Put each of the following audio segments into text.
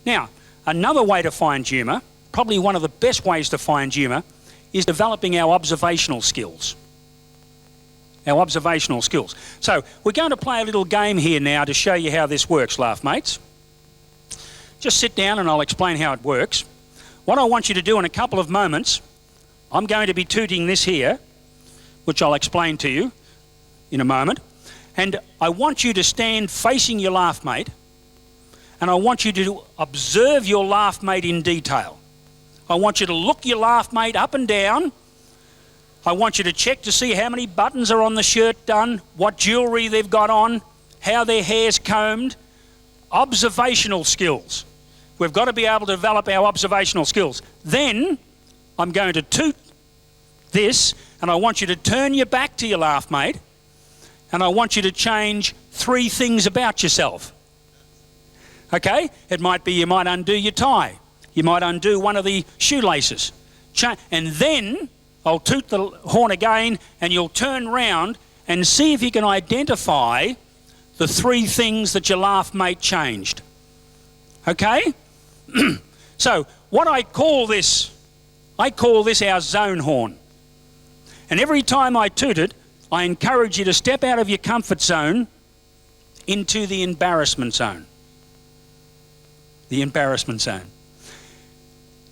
Now, another way to find humour, probably one of the best ways to find humour, is developing our observational skills. Our observational skills. So we're going to play a little game here now to show you how this works, laugh mates. Just sit down and I'll explain how it works. What I want you to do in a couple of moments, I'm going to be tooting this here, which I'll explain to you in a moment. And I want you to stand facing your laugh mate, and I want you to observe your laugh mate in detail. I want you to look your laugh mate up and down. I want you to check to see how many buttons are on the shirt done, what jewellery they've got on, how their hair's combed. Observational skills. We've got to be able to develop our observational skills. Then I'm going to toot this, and I want you to turn your back to your laugh mate, and I want you to change 3 things about yourself. Okay? It might be you might undo your tie. You might undo one of the shoelaces. And then I'll toot the horn again, and you'll turn round and see if you can identify the 3 things that your laugh mate changed. Okay? So what I call this our zone horn. And every time I toot it, I encourage you to step out of your comfort zone into the embarrassment zone. The embarrassment zone.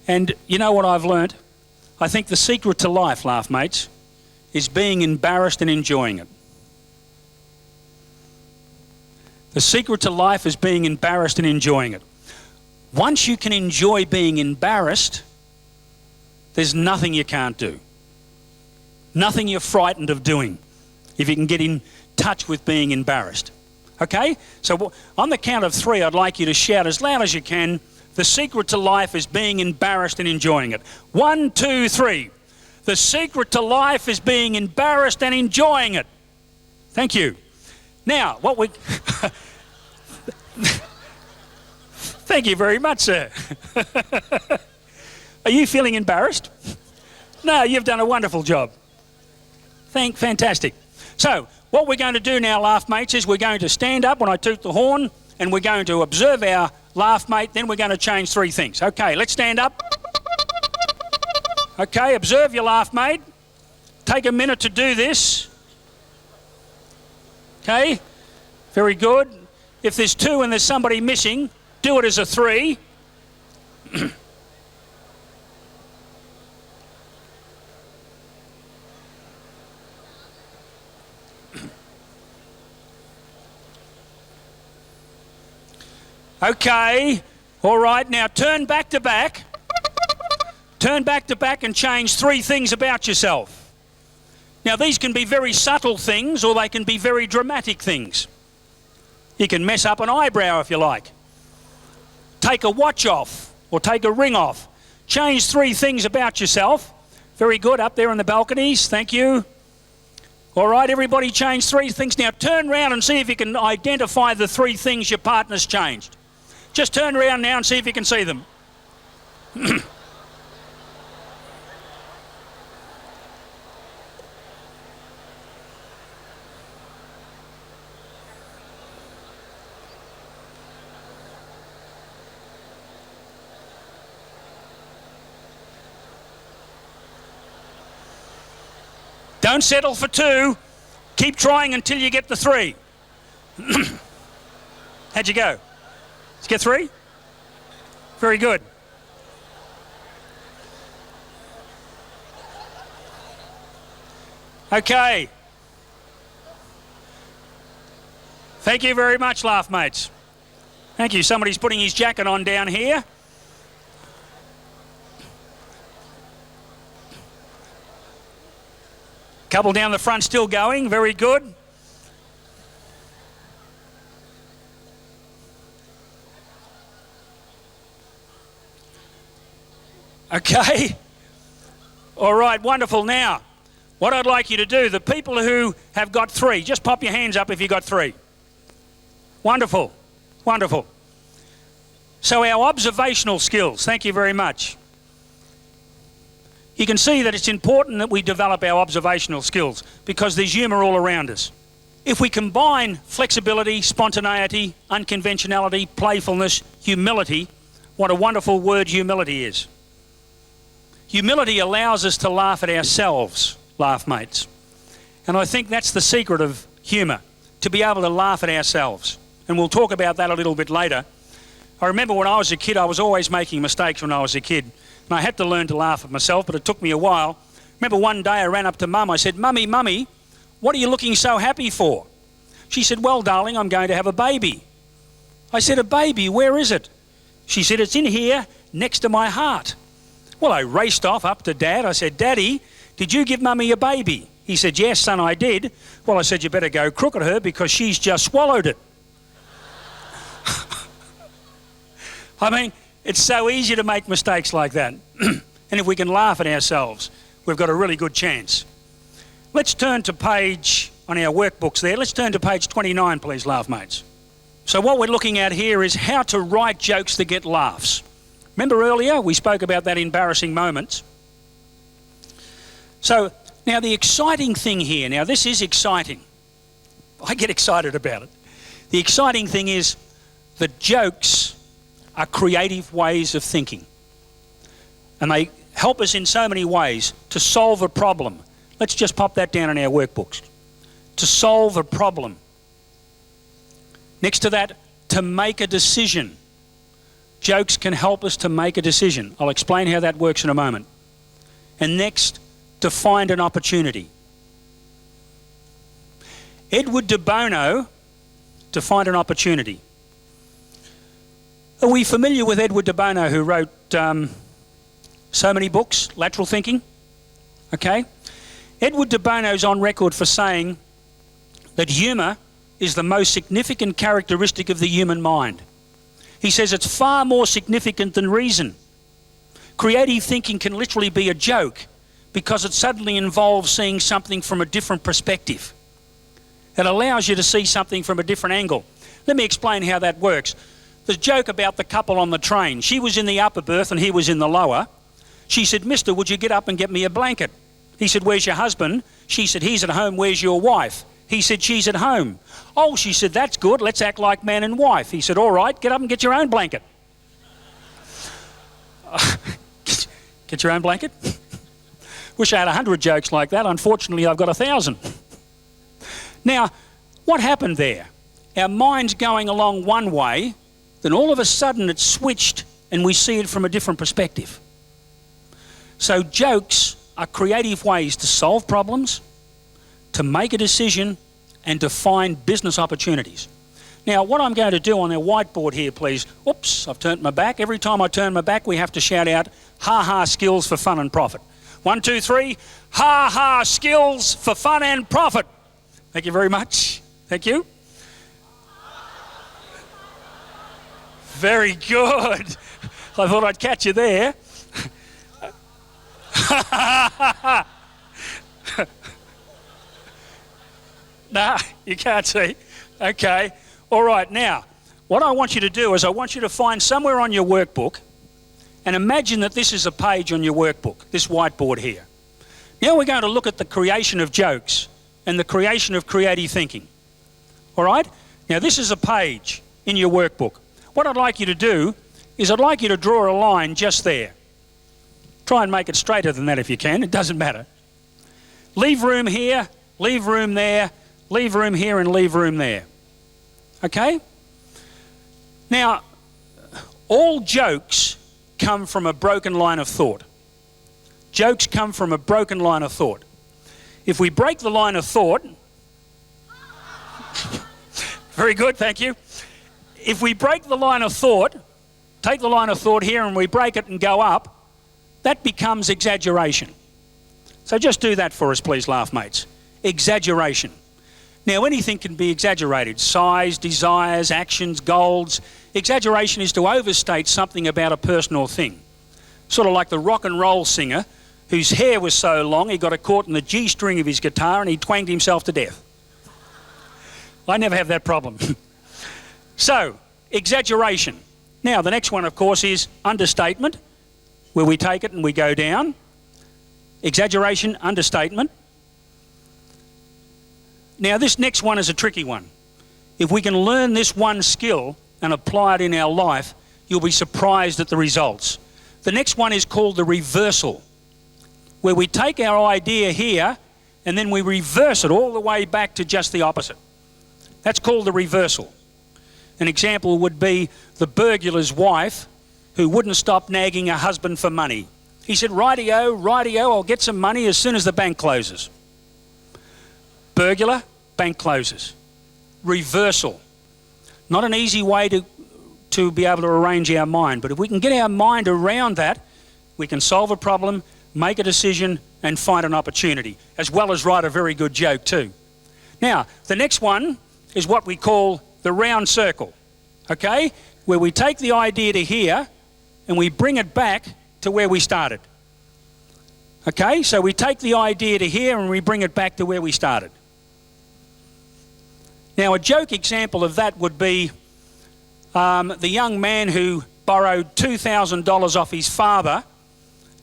And you know what I've learnt? I think the secret to life, laugh mates, is being embarrassed and enjoying it. The secret to life is being embarrassed and enjoying it. Once you can enjoy being embarrassed, there's nothing you can't do. Nothing you're frightened of doing if you can get in touch with being embarrassed. Okay? So on the count of 3, I'd like you to shout as loud as you can, the secret to life is being embarrassed and enjoying it. 1, 2, 3. The secret to life is being embarrassed and enjoying it. Thank you. Now, what we... Thank you very much, sir. Are you feeling embarrassed? No, you've done a wonderful job. Fantastic. So, what we're going to do now, laugh mates, is we're going to stand up when I toot the horn, and we're going to observe our laugh mate, then we're going to change 3 things. Okay, let's stand up. Okay, observe your laugh mate. Take a minute to do this. Okay, very good. If there's 2 and there's somebody missing, do it as a 3. Okay, all right, now turn back to back. Turn back to back and change 3 things about yourself. Now these can be very subtle things, or they can be very dramatic things. You can mess up an eyebrow if you like. Take a watch off, or take a ring off. Change 3 things about yourself. Very good, up there in the balconies, thank you. All right, everybody change 3 things. Now turn around and see if you can identify the 3 things your partner's changed. Just turn around now and see if you can see them. Don't settle for 2. Keep trying until you get the 3. How'd you go? Did you get 3? Very good. Okay. Thank you very much, laugh mates. Thank you. Somebody's putting his jacket on down here. Couple down the front still going. Very good. Okay. All right, wonderful. Now, what I'd like you to do, the people who have got 3, just pop your hands up if you got 3. Wonderful. Wonderful. So our observational skills, thank you very much. You can see that it's important that we develop our observational skills because there's humour all around us. If we combine flexibility, spontaneity, unconventionality, playfulness, humility what a wonderful word humility is. Humility allows us to laugh at ourselves, laugh mates. And I think that's the secret of humour, to be able to laugh at ourselves. And we'll talk about that a little bit later. I remember when I was a kid, I was always making mistakes when I was a kid. And I had to learn to laugh at myself, but it took me a while. Remember one day I ran up to Mum, I said, Mummy, what are you looking so happy for? She said, well, darling, I'm going to have a baby. I said, a baby, where is it? She said, it's in here next to my heart. Well, I raced off up to Dad. I said, Daddy, did you give Mummy a baby? He said, yes, son, I did. Well, I said, you better go crook at her because she's just swallowed it. I mean, it's so easy to make mistakes like that. And if we can laugh at ourselves, we've got a really good chance. Let's turn to page, on our workbooks there, let's turn to page 29, please, laugh mates. So what we're looking at here is how to write jokes that get laughs. Remember earlier, we spoke about that embarrassing moments. So now the exciting thing here, now this is exciting. I get excited about it. The exciting thing is that jokes are creative ways of thinking. And they help us in so many ways to solve a problem. Let's just pop that down in our workbooks. To solve a problem. Next to that, to make a decision. Jokes can help us to make a decision. I'll explain how that works in a moment. And next, to find an opportunity. Edward de Bono, to find an opportunity. Are we familiar with Edward de Bono, who wrote so many books, Lateral Thinking? Okay. Edward de Bono's on record for saying that humour is the most significant characteristic of the human mind. He says it's far more significant than reason. Creative thinking can literally be a joke because it suddenly involves seeing something from a different perspective. It allows you to see something from a different angle. Let me explain how that works. The joke about the couple on the train. She was in the upper berth and he was in the lower. She said, Mister, would you get up and get me a blanket? He said, where's your husband? She said, he's at home. Where's your wife? He said, she's at home. Oh, she said, that's good. Let's act like man and wife. He said, all right, get up and get your own blanket. Get your own blanket? Wish I had 100 jokes like that. Unfortunately, I've got 1,000. Now, what happened there? Our mind's going along one way, then all of a sudden it's switched and we see it from a different perspective. So jokes are creative ways to solve problems, to make a decision, and to find business opportunities. Now, what I'm going to do on our whiteboard here, please. Oops, I've turned my back. Every time I turn my back, we have to shout out, ha-ha skills for fun and profit. 1, 2, 3, ha-ha skills for fun and profit. Thank you very much. Thank you. Very good. I thought I'd catch you there. No, you can't see. Okay. All right. Now, what I want you to do is I want you to find somewhere on your workbook and imagine that this is a page on your workbook, this whiteboard here. Now we're going to look at the creation of jokes and the creation of creative thinking. All right? Now this is a page in your workbook. What I'd like you to do is I'd like you to draw a line just there. Try and make it straighter than that if you can. It doesn't matter. Leave room here, leave room there, leave room here and leave room there. Okay? Now, all jokes come from a broken line of thought. Jokes come from a broken line of thought. If we break the line of thought... Very good, thank you. If we break the line of thought, take the line of thought here and we break it and go up, that becomes exaggeration. So just do that for us, please, laugh mates. Exaggeration. Now, anything can be exaggerated. Size, desires, actions, goals. Exaggeration is to overstate something about a person or thing. Sort of like the rock and roll singer whose hair was so long he got it caught in the G string of his guitar and he twanged himself to death. I never have that problem. So, exaggeration. Now, the next one, of course, is understatement, where we take it and we go down. Exaggeration, understatement. Now, this next one is a tricky one. If we can learn this one skill and apply it in our life, you'll be surprised at the results. The next one is called the reversal, where we take our idea here and then we reverse it all the way back to just the opposite. That's called the reversal. An example would be the burglar's wife who wouldn't stop nagging her husband for money. He said, "Rightio, rightio, I'll get some money as soon as the bank closes." Burglar, bank closes. Reversal. Not an easy way to be able to arrange our mind, but if we can get our mind around that, we can solve a problem, make a decision, and find an opportunity, as well as write a very good joke too. Now, the next one is what we call the round circle, okay? Where we take the idea to here and we bring it back to where we started. Okay, so we take the idea to here and we bring it back to where we started. Now, a joke example of that would be the young man who borrowed $2,000 off his father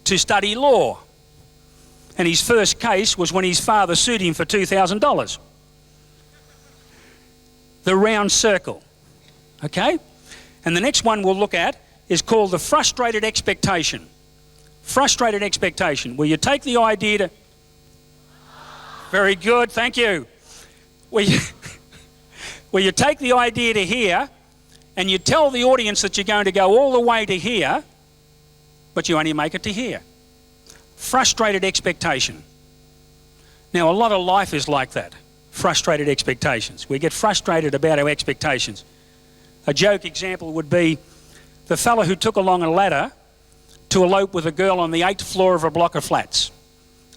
to study law. And his first case was when his father sued him for $2,000. The round circle, okay? And the next one we'll look at is called the frustrated expectation. Frustrated expectation, where you take the idea to... Very good, thank you. Where you take the idea to here and you tell the audience that you're going to go all the way to here, but you only make it to here. Frustrated expectation. Now, a lot of life is like that. Frustrated expectations. We get frustrated about our expectations. A joke example would be the fellow who took along a ladder to elope with a girl on the 8th floor of a block of flats.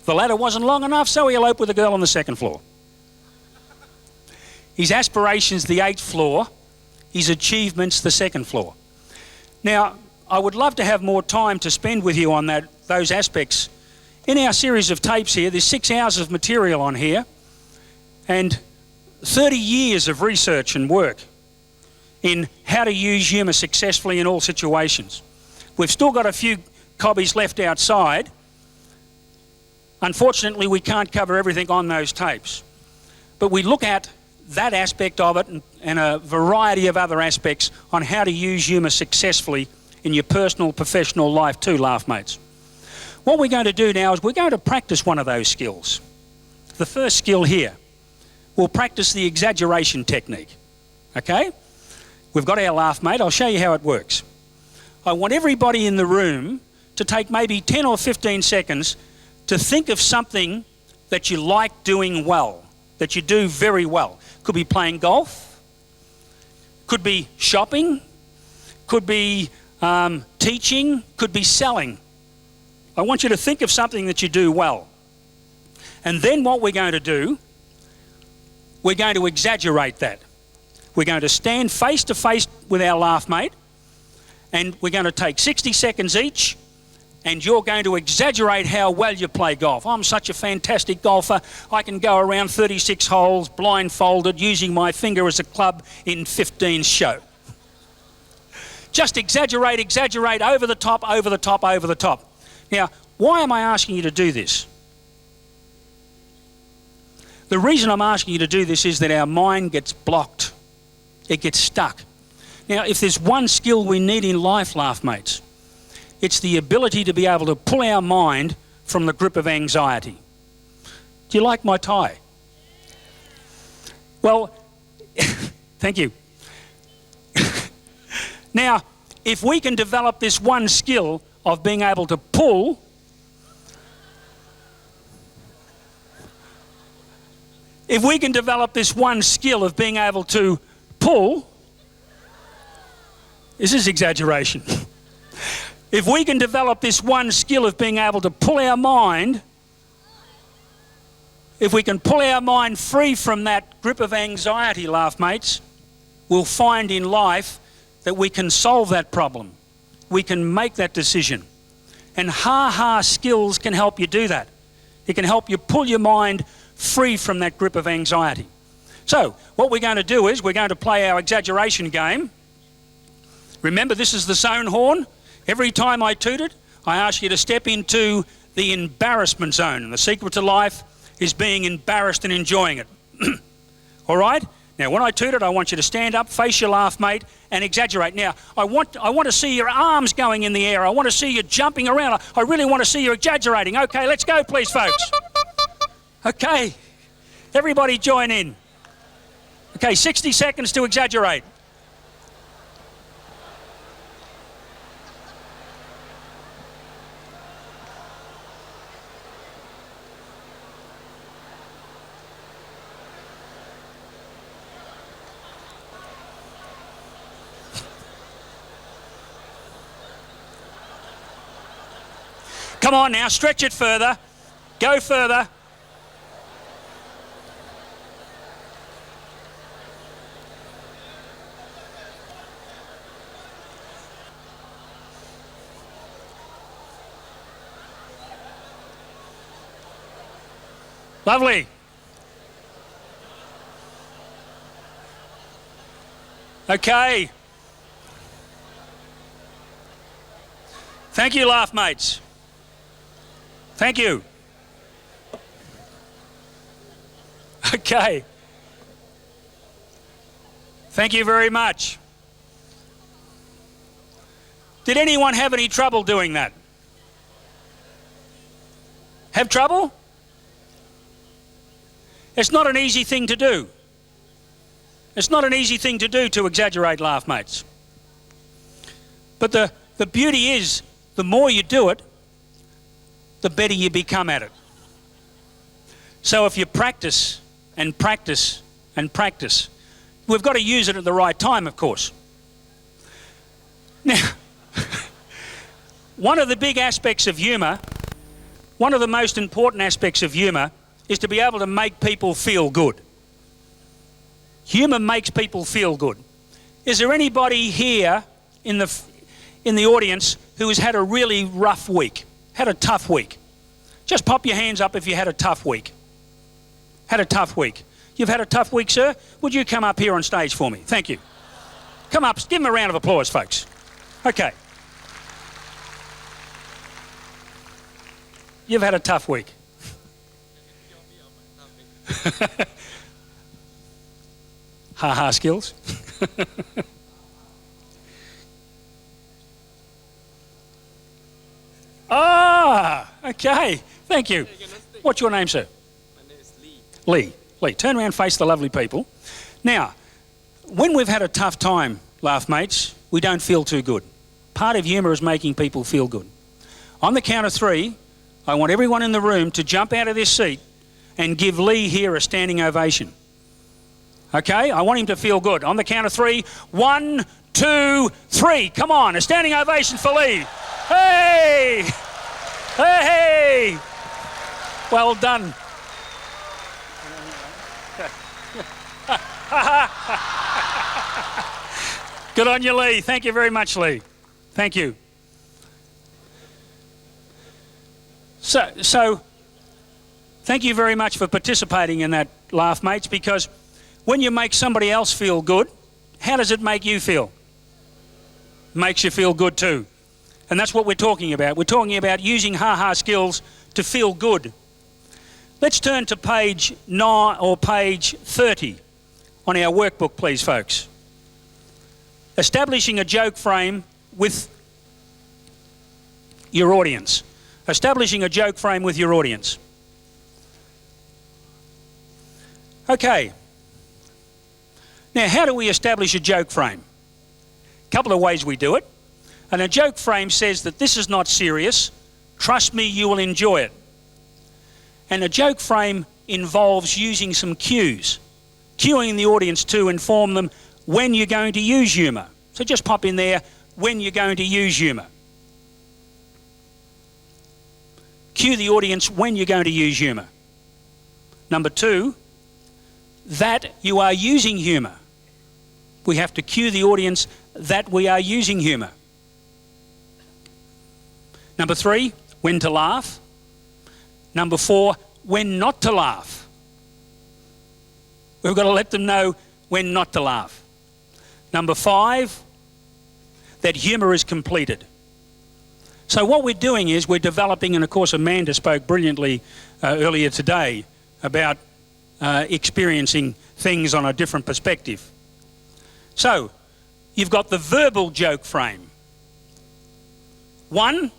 The ladder wasn't long enough, so he eloped with a girl on the 2nd floor. His aspirations, the 8th floor. His achievements, the 2nd floor. Now, I would love to have more time to spend with you on those aspects. In our series of tapes here, there's 6 hours of material on here and 30 years of research and work in how to use humour successfully in all situations. We've still got a few copies left outside. Unfortunately, we can't cover everything on those tapes. But we look at that aspect of it and a variety of other aspects on how to use humour successfully in your personal, professional life too, laugh mates. What we're going to do now is we're going to practice one of those skills. The first skill here, we'll practice the exaggeration technique, okay? We've got our laugh mate, I'll show you how it works. I want everybody in the room to take maybe 10 or 15 seconds to think of something that you like doing well, that you do very well. Could be playing golf, could be shopping, could be teaching, could be selling. I want you to think of something that you do well. And then what we're going to do, we're going to exaggerate that. We're going to stand face to face with our laugh mate and we're going to take 60 seconds each and you're going to exaggerate how well you play golf. I'm such a fantastic golfer. I can go around 36 holes blindfolded using my finger as a club in 15 show. Just exaggerate, exaggerate, over the top, over the top, over the top. Now, why am I asking you to do this? The reason I'm asking you to do this is that our mind gets blocked. It gets stuck. Now, if there's one skill we need in life, laugh mates, it's the ability to be able to pull our mind from the grip of anxiety. Do you like my tie? Well, thank you. Now, if we can develop this one skill of being able to pull, if we can develop this one skill of being able to pull, this is exaggeration. If we can develop this one skill of being able to pull our mind, if we can pull our mind free from that grip of anxiety, laugh mates, we'll find in life that we can solve that problem. We can make that decision. And ha-ha skills can help you do that. It can help you pull your mind free from that grip of anxiety. So, what we're going to do is we're going to play our exaggeration game. Remember, this is the zone horn. Every time I toot it, I ask you to step into the embarrassment zone. And the secret to life is being embarrassed and enjoying it. All right? Now, when I toot it, I want you to stand up, face your laugh mate, and exaggerate. Now, I want to see your arms going in the air. I want to see you jumping around. I really want to see you exaggerating. Okay, let's go, please, folks. Okay, everybody join in. Okay, 60 seconds to exaggerate. Come on now, stretch it further. Go further. Lovely. Okay. Thank you, laugh mates. Thank you. Okay. Thank you very much. Did anyone have any trouble doing that? Have trouble? It's not an easy thing to do. It's not an easy thing to do to exaggerate, laugh mates. But the beauty is, the more you do it, the better you become at it. So if you practice and practice and practice, we've got to use it at the right time, of course. Now, one of the big aspects of humour, one of the most important aspects of humour, is to be able to make people feel good. Humour makes people feel good. Is there anybody here in the audience who has had a really rough week? Had a tough week? Just pop your hands up if you had a tough week. Had a tough week. You've had a tough week, sir? Would you come up here on stage for me? Thank you. Come up, give him a round of applause, folks. Okay. You've had a tough week. Ha-ha skills. Ah, okay. Thank you. What's your name, sir? My name is Lee. Lee. Turn around, face the lovely people. Now, when we've had a tough time, laugh mates, we don't feel too good. Part of humour is making people feel good. On the count of 3, I want everyone in the room to jump out of this seat and give Lee here a standing ovation. Okay? I want him to feel good. On the count of 3, 1, 2, 3. Come on, a standing ovation for Lee. Hey! Hey! Well done. Good on you, Lee. Thank you very much, Lee. Thank you. So, thank you very much for participating in that, laugh mates, because when you make somebody else feel good, how does it make you feel? Makes you feel good too. And that's what we're talking about. We're talking about using ha-ha skills to feel good. Let's turn to page 9 or page 30 on our workbook, please, folks. Establishing a joke frame with your audience. Establishing a joke frame with your audience. Okay. Now, how do we establish a joke frame? A couple of ways we do it. And a joke frame says that this is not serious. Trust me, you will enjoy it. And a joke frame involves using some cues. Cueing the audience to inform them when you're going to use humour. So just pop in there, when you're going to use humour. Cue the audience when you're going to use humour. Number 2, that you are using humour. We have to cue the audience that we are using humour. Number 3, when to laugh. Number 4, when not to laugh. We've got to let them know when not to laugh. Number 5, that humour is completed. So what we're doing is we're developing, and of course Amanda spoke brilliantly earlier today about experiencing things on a different perspective. So, you've got the verbal joke frame. 1,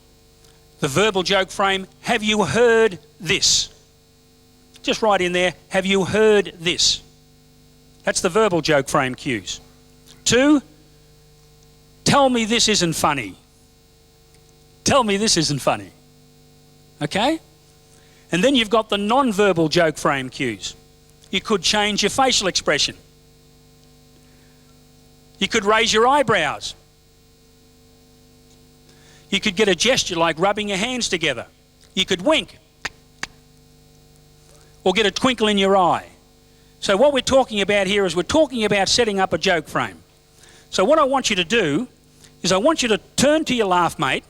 the verbal joke frame, have you heard this? Just write in there, have you heard this? That's the verbal joke frame cues. 2, tell me this isn't funny. Tell me this isn't funny. Okay? And then you've got the non-verbal joke frame cues. You could change your facial expression. You could raise your eyebrows. You could get a gesture like rubbing your hands together. You could wink. Or get a twinkle in your eye. So what we're talking about here is we're talking about setting up a joke frame. So what I want you to do is I want you to turn to your laugh mate,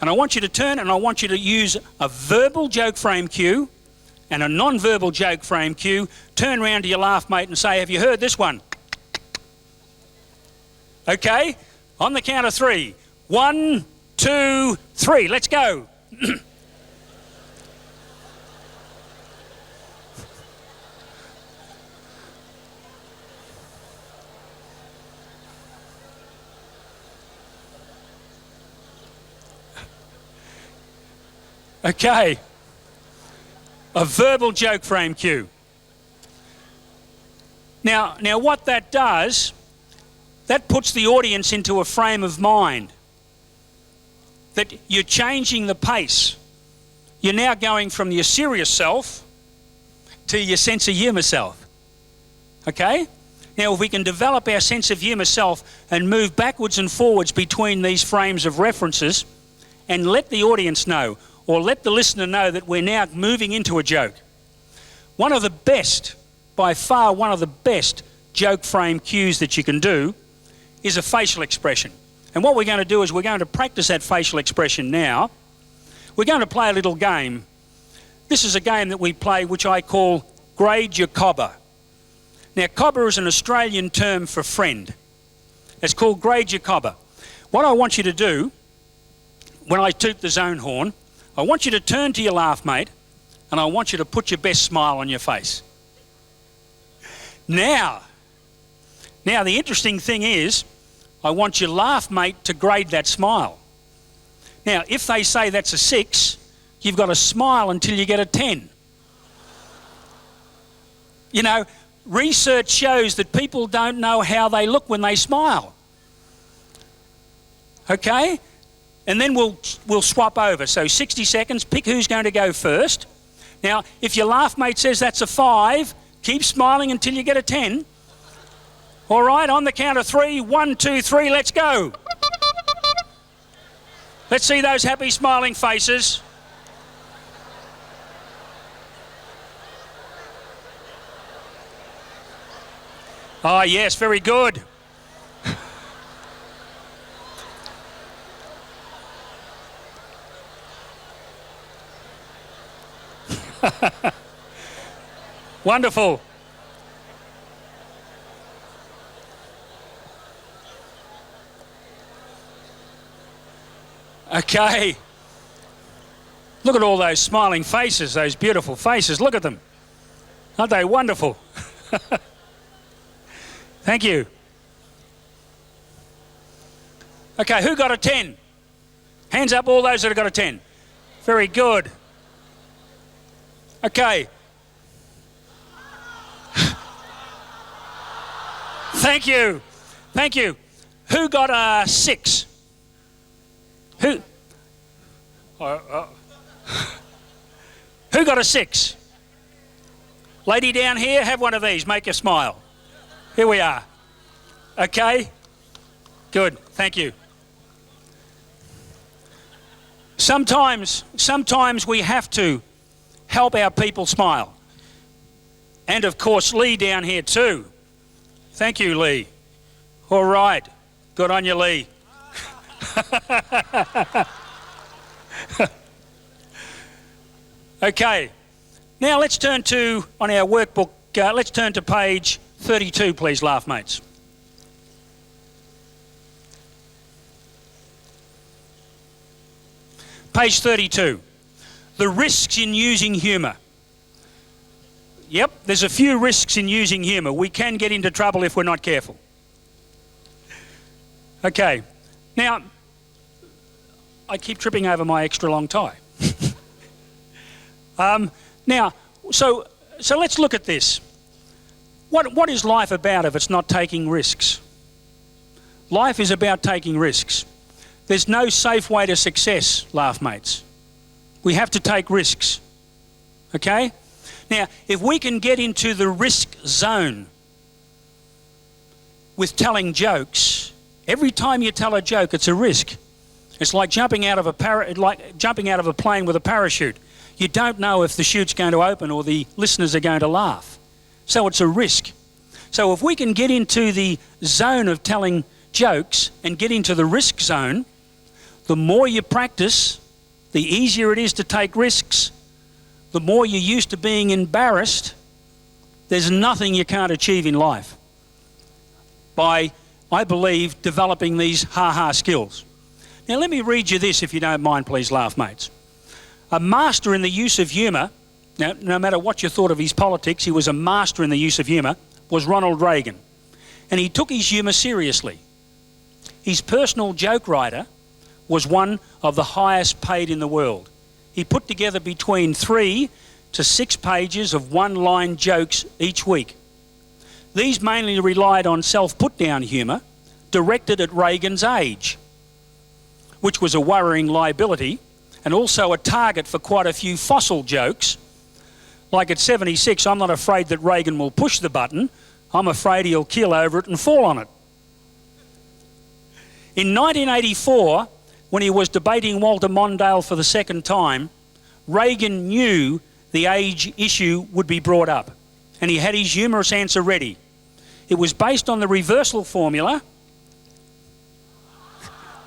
and I want you to turn and I want you to use a verbal joke frame cue and a non-verbal joke frame cue. Turn around to your laugh mate and say, have you heard this one? Okay? On the count of 3. 1, 2, 3. Let's go. Okay. A verbal joke frame cue. Now what that does, that puts the audience into a frame of mind that you're changing the pace. You're now going from your serious self to your sense of humour self. Okay? Now if we can develop our sense of humour self and move backwards and forwards between these frames of references and let the audience know, or let the listener know that we're now moving into a joke. One of the best, by far one of the best joke frame cues that you can do is a facial expression. And what we're going to do is we're going to practice that facial expression now. We're going to play a little game. This is a game that we play which I call Grade Your Cobber. Now cobber is an Australian term for friend. It's called Grade Your Cobber. What I want you to do, when I toot the zone horn, I want you to turn to your laugh mate and I want you to put your best smile on your face. Now the interesting thing is I want your laugh mate to grade that smile. Now if they say that's a 6, you've got to smile until you get a 10. You know, research shows that people don't know how they look when they smile. Okay? And then we'll swap over. So 60 seconds, pick who's going to go first. Now, if your laugh mate says that's a 5, keep smiling until you get a 10. All right, on the count of 3, 1, 2, 3, let's go. Let's see those happy smiling faces. Oh, yes, very good. Wonderful. Okay. Look at all those smiling faces, those beautiful faces. Look at them. Aren't they wonderful? Thank you. Okay, who got a 10? Hands up all those that have got a 10. Very good. Okay. Thank you. Thank you. Who got a 6? Who? Who got a 6? Lady down here, have one of these. Make a smile. Here we are. Okay. Good. Thank you. Sometimes we have to help our people smile. And of course, Lee down here too. Thank you, Lee. All right. Good on you, Lee. Okay. Now let's turn to, on our workbook, let's turn to page 32, please, laugh mates. Page 32. The risks in using humour. Yep, there's a few risks in using humour. We can get into trouble if we're not careful. Okay, now, I keep tripping over my extra long tie. Now, so let's look at this. What is life about if it's not taking risks? Life is about taking risks. There's no safe way to success, laugh mates. We have to take risks, okay? Now, if we can get into the risk zone with telling jokes, every time you tell a joke, it's a risk. It's like jumping out of a plane with a parachute. You don't know if the chute's going to open or the listeners are going to laugh. So it's a risk. So if we can get into the zone of telling jokes and get into the risk zone, the more you practice, the easier it is to take risks. The more you're used to being embarrassed, there's nothing you can't achieve in life by, I believe, developing these ha-ha skills. Now let me read you this, if you don't mind, please, laugh mates. A master in the use of humour, now no matter what you thought of his politics, he was a master in the use of humour, was Ronald Reagan. And he took his humour seriously. His personal joke writer was one of the highest paid in the world. He put together between 3 to 6 pages of one-line jokes each week. These mainly relied on self-put-down humour directed at Reagan's age, which was a worrying liability and also a target for quite a few fossil jokes. Like at 76, I'm not afraid that Reagan will push the button. I'm afraid he'll keel over it and fall on it. In 1984, when he was debating Walter Mondale for the second time, Reagan knew the age issue would be brought up, and he had his humorous answer ready. It was based on the reversal formula.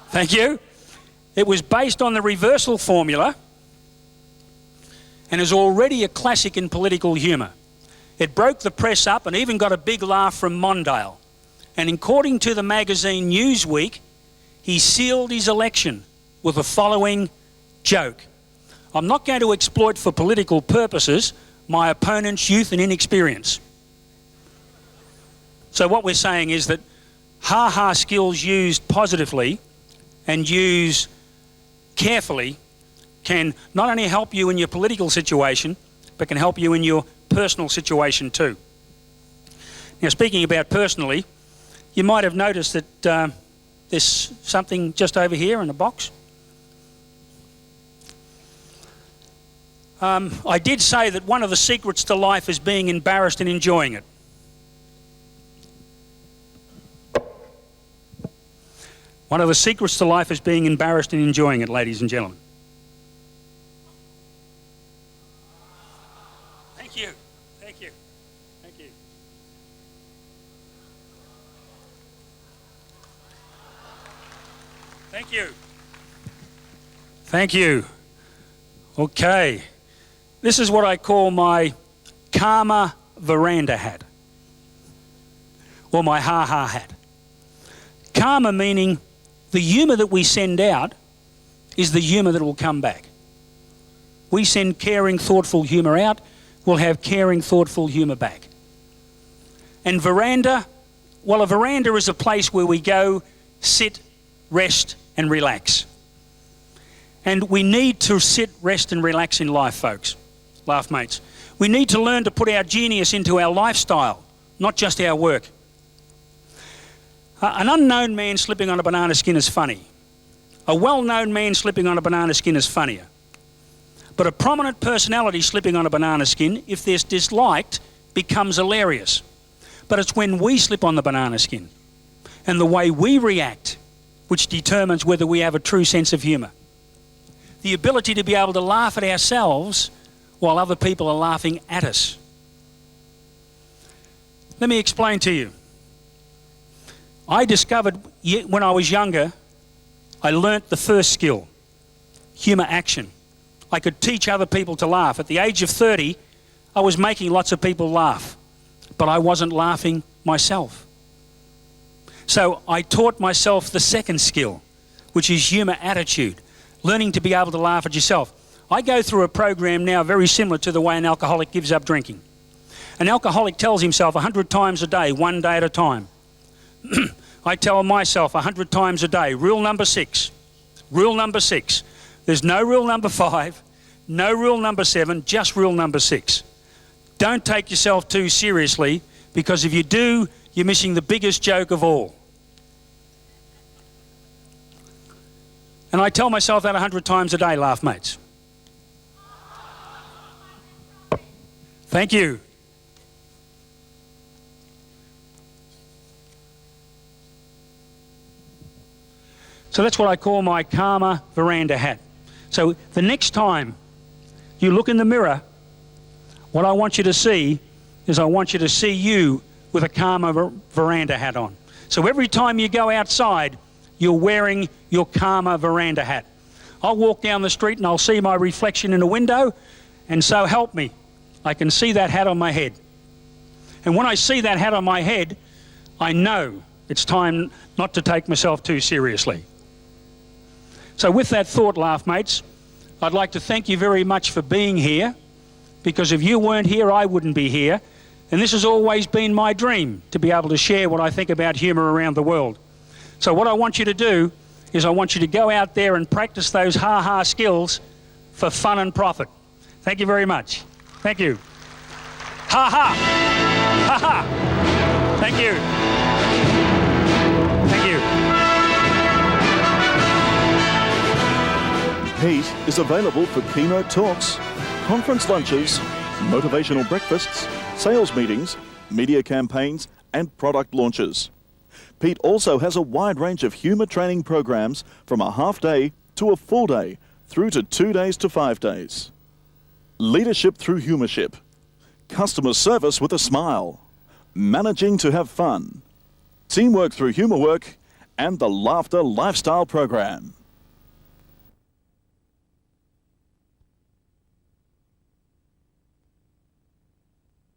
Thank you. It was based on the reversal formula and is already a classic in political humour. It broke the press up and even got a big laugh from Mondale. And according to the magazine Newsweek, he sealed his election with the following joke. I'm not going to exploit for political purposes my opponent's youth and inexperience. So what we're saying is that ha-ha skills used positively and used carefully can not only help you in your political situation, but can help you in your personal situation too. Now, speaking about personally, you might have noticed that there's something just over here in a box. I did say that one of the secrets to life is being embarrassed and enjoying it. One of the secrets to life is being embarrassed and enjoying it, ladies and gentlemen. Thank you. Thank you. Thank you. Thank you. Thank you. Okay. This is what I call my karma veranda hat, or my ha-ha hat. Karma meaning the humour that we send out is the humour that will come back. We send caring, thoughtful humour out, we'll have caring, thoughtful humour back. And veranda, well, a veranda is a place where we go, sit, rest and relax. And we need to sit, rest and relax in life, folks. Laugh mates. We need to learn to put our genius into our lifestyle, not just our work. An unknown man slipping on a banana skin is funny. A well-known man slipping on a banana skin is funnier. But a prominent personality slipping on a banana skin, if they're disliked, becomes hilarious. But it's when we slip on the banana skin and the way we react which determines whether we have a true sense of humour. The ability to be able to laugh at ourselves while other people are laughing at us. Let me explain to you. I discovered when I was younger, I learnt the first skill, humour action. I could teach other people to laugh. At the age of 30, I was making lots of people laugh, but I wasn't laughing myself. So I taught myself the second skill, which is humour attitude, learning to be able to laugh at yourself. I go through a program now very similar to the way an alcoholic gives up drinking. An alcoholic tells himself 100 times a day, one day at a time. I tell myself 100 times a day, rule number 6. Rule number 6. There's no rule number 5, no rule number 7, just rule number 6. Don't take yourself too seriously, because if you do, you're missing the biggest joke of all. And I tell myself that 100 times a day, laugh mates. Thank you. So that's what I call my karma veranda hat. So the next time you look in the mirror, what I want you to see is I want you to see you with a karma veranda hat on. So every time you go outside, you're wearing your karma veranda hat. I'll walk down the street and I'll see my reflection in a window, and so help me, I can see that hat on my head. And when I see that hat on my head, I know it's time not to take myself too seriously. So with that thought, laugh mates, I'd like to thank you very much for being here, because if you weren't here, I wouldn't be here. And this has always been my dream, to be able to share what I think about humour around the world. So what I want you to do is I want you to go out there and practice those ha-ha skills for fun and profit. Thank you very much. Thank you. Ha-ha. Ha-ha. Thank you. Thank you. Pete is available for keynote talks, conference lunches, motivational breakfasts, sales meetings, media campaigns, and product launches. Pete also has a wide range of humour training programs, from a half day to a full day, through to 2 days to 5 days. Leadership through humourship, customer service with a smile, managing to have fun, teamwork through humour work, and the Laughter Lifestyle program.